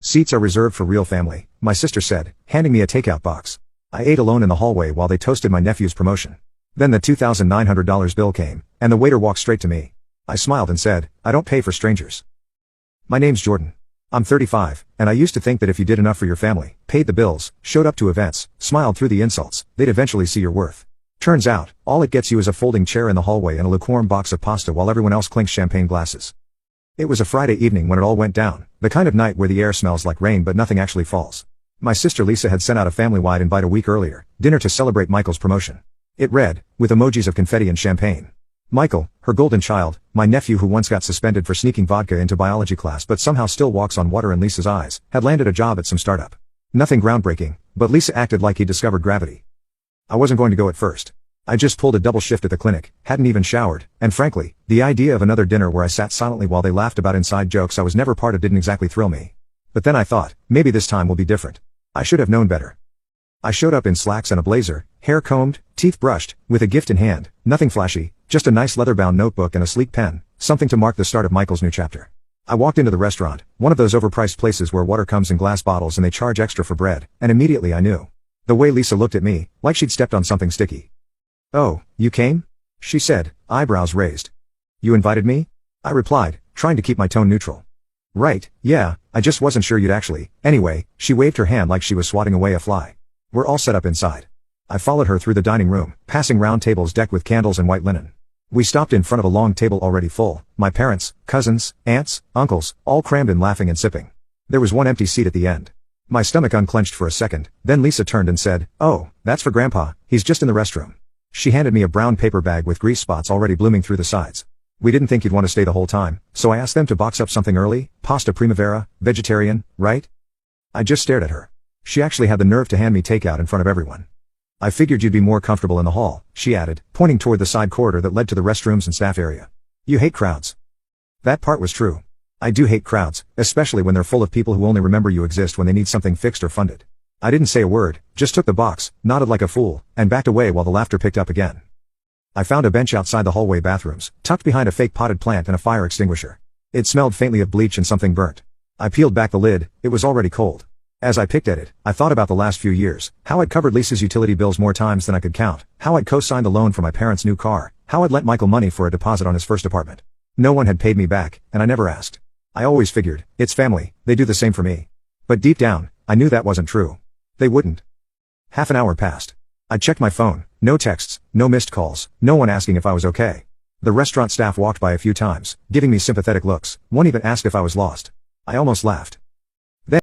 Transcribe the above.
Seats are reserved for real family, my sister said, handing me a takeout box. I ate alone in the hallway while they toasted my nephew's promotion. Then the $2,900 bill came, and the waiter walked straight to me. I smiled and said, "I don't pay for strangers. My name's Jordan. I'm 35, and I used to think that if you did enough for your family, paid the bills, showed up to events, smiled through the insults, they'd eventually see your worth. Turns out, all it gets you is a folding chair in the hallway and a lukewarm box of pasta while everyone else clinks champagne glasses." It was a Friday evening when it all went down, the kind of night where the air smells like rain but nothing actually falls. My sister Lisa had sent out a family-wide invite a week earlier, dinner to celebrate Michael's promotion. It read, with emojis of confetti and champagne. Michael, her golden child, my nephew who once got suspended for sneaking vodka into biology class but somehow still walks on water in Lisa's eyes, had landed a job at some startup. Nothing groundbreaking, but Lisa acted like he discovered gravity. I wasn't going to go at first. I just pulled a double shift at the clinic, hadn't even showered, and frankly, the idea of another dinner where I sat silently while they laughed about inside jokes I was never part of didn't exactly thrill me. But then I thought, maybe this time will be different. I should have known better. I showed up in slacks and a blazer, hair combed, teeth brushed, with a gift in hand, nothing flashy, just a nice leather-bound notebook and a sleek pen, something to mark the start of Michael's new chapter. I walked into the restaurant, one of those overpriced places where water comes in glass bottles and they charge extra for bread, and immediately I knew. The way Lisa looked at me, like she'd stepped on something sticky. "Oh, you came?" she said, eyebrows raised. "You invited me?" I replied, trying to keep my tone neutral. "Right, yeah, I just wasn't sure you'd actually." Anyway, she waved her hand like she was swatting away a fly. "We're all set up inside." I followed her through the dining room, passing round tables decked with candles and white linen. We stopped in front of a long table already full, my parents, cousins, aunts, uncles, all crammed in laughing and sipping. There was one empty seat at the end. My stomach unclenched for a second, then Lisa turned and said, "Oh, that's for Grandpa, he's just in the restroom." She handed me a brown paper bag with grease spots already blooming through the sides. "We didn't think you'd want to stay the whole time, so I asked them to box up something early, pasta primavera, vegetarian, right?" I just stared at her. She actually had the nerve to hand me takeout in front of everyone. "I figured you'd be more comfortable in the hall," she added, pointing toward the side corridor that led to the restrooms and staff area. "You hate crowds." That part was true. I do hate crowds, especially when they're full of people who only remember you exist when they need something fixed or funded. I didn't say a word, just took the box, nodded like a fool, and backed away while the laughter picked up again. I found a bench outside the hallway bathrooms, tucked behind a fake potted plant and a fire extinguisher. It smelled faintly of bleach and something burnt. I peeled back the lid, it was already cold. As I picked at it, I thought about the last few years, how I'd covered Lisa's utility bills more times than I could count, how I'd co-signed the loan for my parents' new car, how I'd lent Michael money for a deposit on his first apartment. No one had paid me back, and I never asked. I always figured, it's family, they do the same for me. But deep down, I knew that wasn't true. They wouldn't. Half an hour passed. I checked my phone, no texts, no missed calls, no one asking if I was okay. The restaurant staff walked by a few times, giving me sympathetic looks, one even asked if I was lost. I almost laughed.